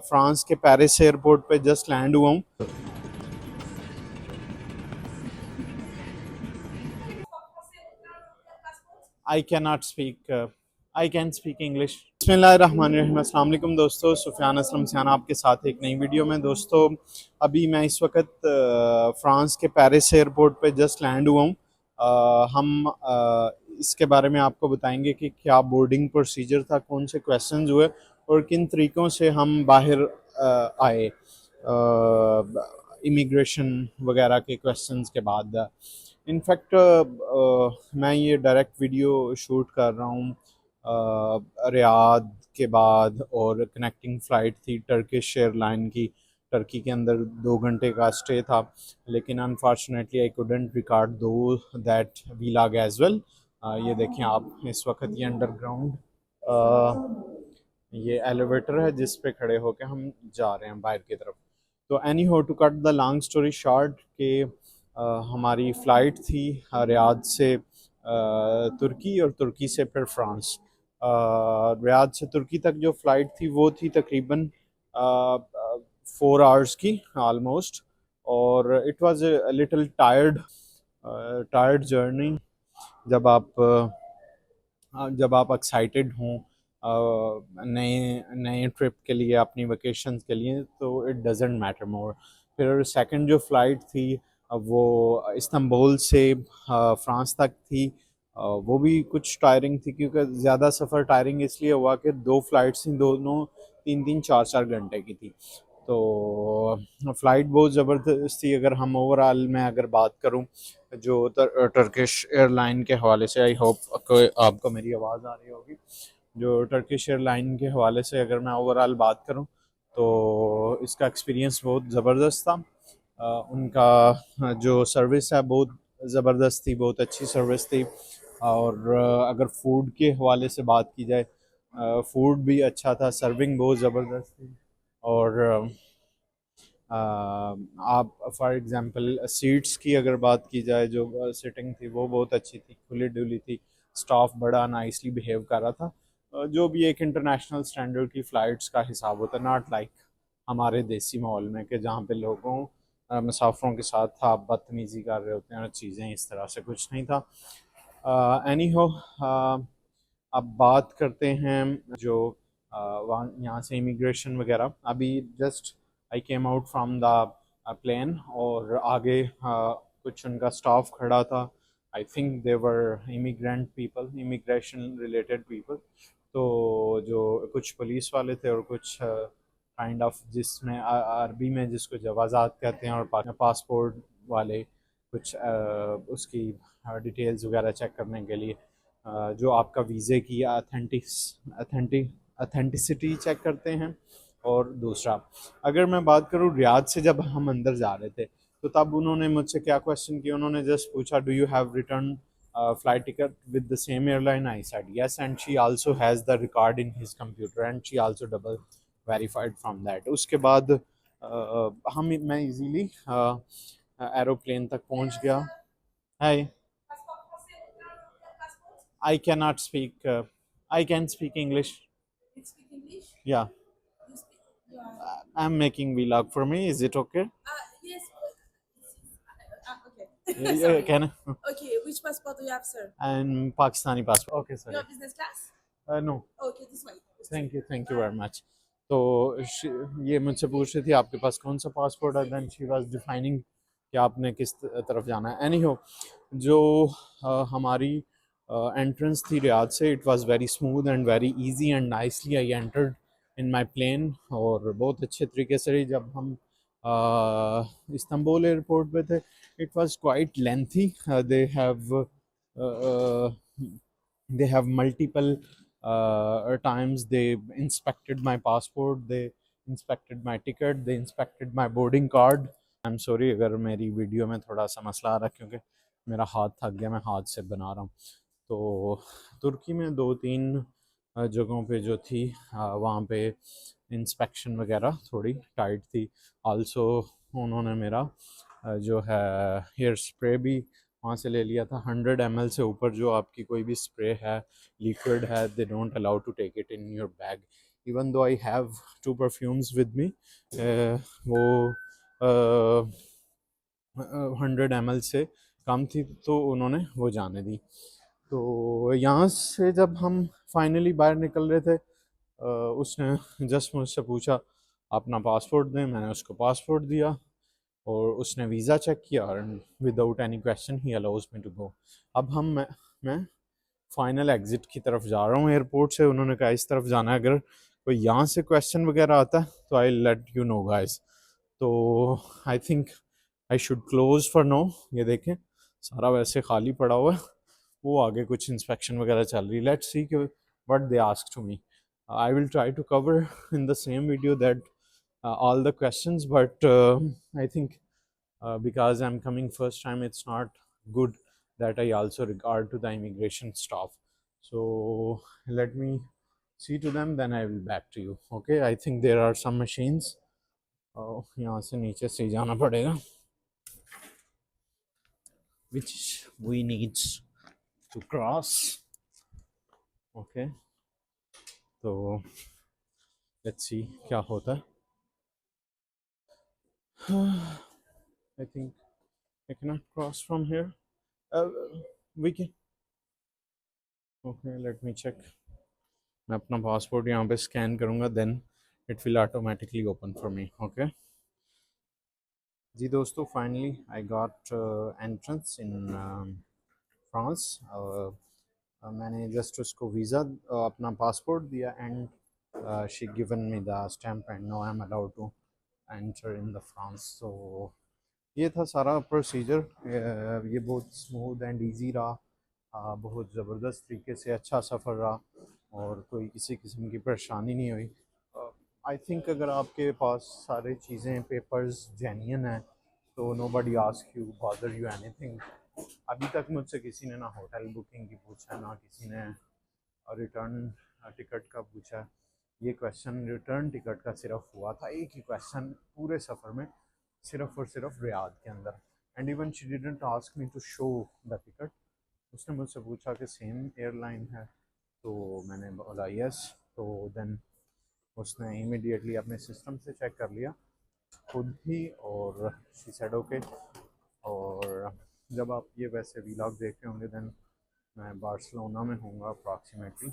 France के Paris airport पे just land हुआ हूँ। I can not speak I can speak English. बिस्मिल्लाहिर्रहमानिर्रहीम। अस्सलाम वालेकुम दोस्तों, सुफियान असलम सियाना आपके साथ एक नई वीडियो में। दोस्तों अभी मैं इस वक्त फ्रांस के पेरिस एयरपोर्ट पे जस्ट लैंड हुआ हूँ। हम इसके बारे में आपको बताएंगे कि क्या बोर्डिंग प्रोसीजर था, कौन से क्वेश्चंस हुए और किन तरीक़ों से हम बाहर आए इमिग्रेशन वगैरह के क्वेश्चंस के बाद। इनफैक्ट मैं ये डायरेक्ट वीडियो शूट कर रहा हूँ रियाद के बाद, और कनेक्टिंग फ़्लाइट थी टर्किश एयरलाइन की। टर्की के अंदर 2 घंटे का स्टे था, लेकिन अनफॉर्चुनेटली आई कुडंट रिकॉर्ड दो दैट वीलॉग एज वेल। ये देखें आप, इस वक्त ये अंडरग्राउंड ये एलिवेटर है जिस पे खड़े होकर हम जा रहे हैं बाहर की तरफ। तो anyhow, to cut the long story short के हमारी फ़्लाइट थी रियाद से तुर्की, और तुर्की से फिर फ्रांस। रियाद से तुर्की तक जो फ़्लाइट थी वो थी तकरीबन 4 आवर्स की आलमोस्ट, और it was a little tired journey. जब आप एक्साइटेड हों नए नए ट्रिप के लिए, अपनी वेकेशन के लिए, तो इट डजेंट मैटर मोर। फिर सेकंड जो फ़्लाइट थी वो इस्तांबुल से फ्रांस तक थी। वो भी कुछ टायरिंग थी, क्योंकि ज़्यादा सफ़र टायरिंग इसलिए हुआ कि 2 फ़्लाइट्स थी, दोनों 3-3 4-4 घंटे की थी। तो फ़्लाइट बहुत ज़बरदस्त थी। अगर हम ओवरऑल मैं अगर बात करूं जो टर्किश एयरलाइन के हवाले से, आई होप आपको मेरी आवाज़ आ रही होगी। जो टर्किश एयरलाइन के हवाले से अगर मैं ओवरऑल बात करूं तो इसका एक्सपीरियंस बहुत ज़बरदस्त था। उनका जो सर्विस है बहुत ज़बरदस्त थी, बहुत अच्छी सर्विस थी। और अगर फूड के हवाले से बात की जाए, फूड भी अच्छा था, सर्विंग बहुत ज़बरदस्त थी। और आप फॉर एग्ज़ाम्पल सीट्स की अगर बात की जाए, जो सिटिंग थी वो बहुत अच्छी थी, खुली डुली थी। स्टाफ बड़ा नाइसली बिहेव कर रहा था। जो भी एक इंटरनेशनल स्टैंडर्ड की फ़्लाइट्स का हिसाब होता है, नॉट लाइक हमारे देसी माहौल में कि जहाँ पे लोगों मुसाफिरों के साथ आप बदतमीज़ी कर रहे होते हैं और चीज़ें इस तरह से, कुछ नहीं था। एनी हो, अब बात करते हैं जो वहाँ यहाँ से इमिग्रेशन वगैरह। अभी just I came out from the plane, और आगे कुछ उनका स्टाफ खड़ा था। I think they were immigrant people, immigration related people. तो जो कुछ पुलिस वाले थे और कुछ काइंड ऑफ, जिसमें अरबी में जिसको जवाज़ात कहते हैं, और पासपोर्ट वाले कुछ उसकी डिटेल्स वगैरह चेक करने के लिए, जो आपका वीज़े की अथेंटिसिटी चेक करते हैं। और दूसरा, अगर मैं बात करूँ रियाद से जब हम अंदर जा रहे थे, तो तब उन्होंने मुझसे क्या क्वेश्चन किया, उन्होंने जस्ट पूछा, do you have return flight ticket with the same airline? I said yes, and she also has the record in his computer, and she also double verified from that. उसके बाद मैं easily aeroplane तक पहुंच गया। हाय, I cannot speak. I can speak English. You speak English? Yeah. You speak, I'm making vlog for me. Is it okay? Yes. Okay. Yeah, can I? Okay, which passport do you have, sir? And Pakistani passport. Okay, sir. Your business class? No. Okay, this way. Thank you very much. तो ये मुझसे पूछ रही थी आपके पास कौन सा passport है, देन शी वाज डिफाइनिंग कि आपने किस तरफ जाना है। एनी हो, जो हमारी एंट्रेंस थी रियाद से, it was very smooth and very easy and nicely I entered in my plane. और बहुत अच्छे तरीके से जब हम इस्तांबुल एयरपोर्ट पे थे, it was quite lengthy. They have multiple times they inspected my passport, they inspected my ticket, they inspected my boarding card. I'm sorry अगर मेरी वीडियो में थोड़ा सा मसला आ रहा है, क्योंकि मेरा हाथ थक गया, मैं हाथ से बना रहा हूँ। तो तुर्की में 2-3 जगहों पे जो थी वहाँ पे इंस्पेक्शन वगैरह थोड़ी टाइट थी। आल्सो उन्होंने मेरा जो है हेयर स्प्रे भी वहाँ से ले लिया था। 100 ml से ऊपर जो आपकी कोई भी स्प्रे है, लिक्विड है, they don't allow to take it in your bag even though I have 2 perfumes with me, वो 100 ml से कम थी तो उन्होंने वो जाने दी। तो यहाँ से जब हम फाइनली बाहर निकल रहे थे, उसने जस्ट मुझसे पूछा अपना पासपोर्ट दें, मैंने उसको पासपोर्ट दिया और उसने वीज़ा चेक किया और without any question he allows me to go. अब मैं फाइनल एग्ज़िट की तरफ जा रहा हूँ एयरपोर्ट से। उन्होंने कहा इस तरफ जाना है, अगर कोई यहाँ से क्वेश्चन वगैरह आता है तो I let you know guys. तो I think I should close for now. ये देखें सारा वैसे खाली पड़ा हुआ है, वो आगे कुछ इंस्पेक्शन वगैरह चल रही है। लेट्स सी कि what they ask to me. I will try to cover in the same video that all the questions, but I think because I'm coming first time, it's not good that I also regard to the immigration staff. So let me see to them, then I will back to you. Okay, I think there are some machines. यहाँ से नीचे से जाना पड़ेगा, which we need to cross. Okay, तो let's see क्या होता है. I think I cannot cross from here. Uh, we can. Okay, let me check. मैं अपना पासपोर्ट यहाँ पे स्कैन करूँगा, then it will automatically open for me. Okay जी दोस्तों, finally I got entrance in France. मैंने जस्ट उसको visa अपना पासपोर्ट दिया and she given me the stamp and now I am allowed to enter in the France. So ये था सारा procedure. ये बहुत स्मूथ एंड इजी रहा, बहुत ज़बरदस्त तरीके से अच्छा सफ़र रहा और कोई किसी किस्म की परेशानी नहीं हुई. आई थिंक अगर आपके पास सारी चीज़ें पेपर्स जेन्युइन हैं तो nobody ask you bother you anything. अभी तक मुझसे किसी ने ना होटल बुकिंग की पूछा, ना किसी ने रिटर्न टिकट का पूछा. ये क्वेश्चन रिटर्न टिकट का सिर्फ हुआ था, एक ही क्वेश्चन पूरे सफ़र में, सिर्फ और सिर्फ रियाद के अंदर. And even she didn't ask me to show the ticket. उसने मुझसे पूछा कि सेम एयरलाइन है, तो मैंने बोला यस. तो देन उसने इमीडिएटली अपने सिस्टम से चेक कर लिया खुद ही और शी सेड ओके. और जब आप ये वैसे वीलॉग देख रहे होंगे देन मैं बार्सिलोना में हूँगा अप्रॉक्सीमेटली.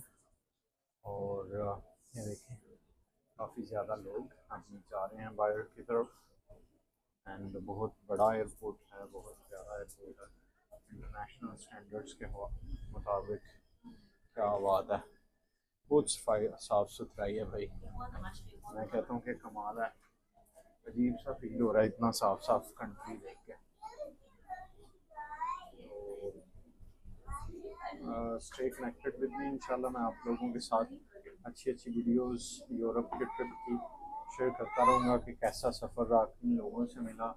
और ये देखिए काफ़ी ज़्यादा लोग अभी जा रहे हैं बाहर की तरफ. एंड बहुत बड़ा एयरपोर्ट है, बहुत प्यारा एयरपोर्ट है, इंटरनेशनल स्टैंडर्ड्स के मुताबिक. क्या बात है, बहुत सफाई साफ़ सुथराई है भाई. मैं कहता हूँ कि कमाल है, अजीब सा फील हो रहा है इतना साफ साफ कंट्री देख के. Stay connected with me. इंशाल्लाह मैं आप लोगों के साथ अच्छी अच्छी वीडियोस यूरोप के ट्रिप की शेयर करता रहूँगा कि कैसा सफ़र रहा, किन लोगों से मिला,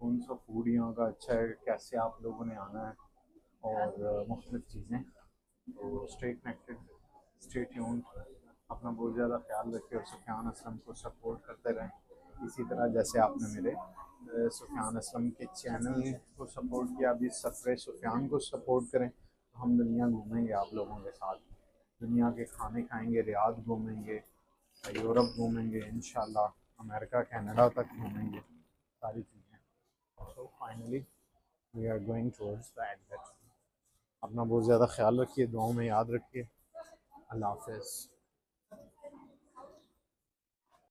कौन सा फूड यहाँ का अच्छा है, कैसे आप लोगों ने आना है और मुख्तलिफ चीज़ें. तो स्टे कनेक्टेड, स्टे ट्यून्ड, अपना बहुत ज़्यादा ख्याल रखें और सुफियान असलम को सपोर्ट करते रहें इसी तरह जैसे आपने मेरे सुफियान असलम के चैनल को सपोर्ट किया. अभी सफ़र सुफियान को सपोर्ट करें तो हम दुनिया घूमेंगे आप लोगों के साथ. दुनिया के खाने खाएंगे, रियाद घूमेंगे, यूरोप घूमेंगे, इंशाल्लाह अमेरिका कनाडा तक घूमेंगे, सारी चीज़ें. तो finally we are going towards the exit. अपना बहुत ज़्यादा ख्याल रखिए, दुआओं में याद रखिए. अल्लाह हाफ़िज़.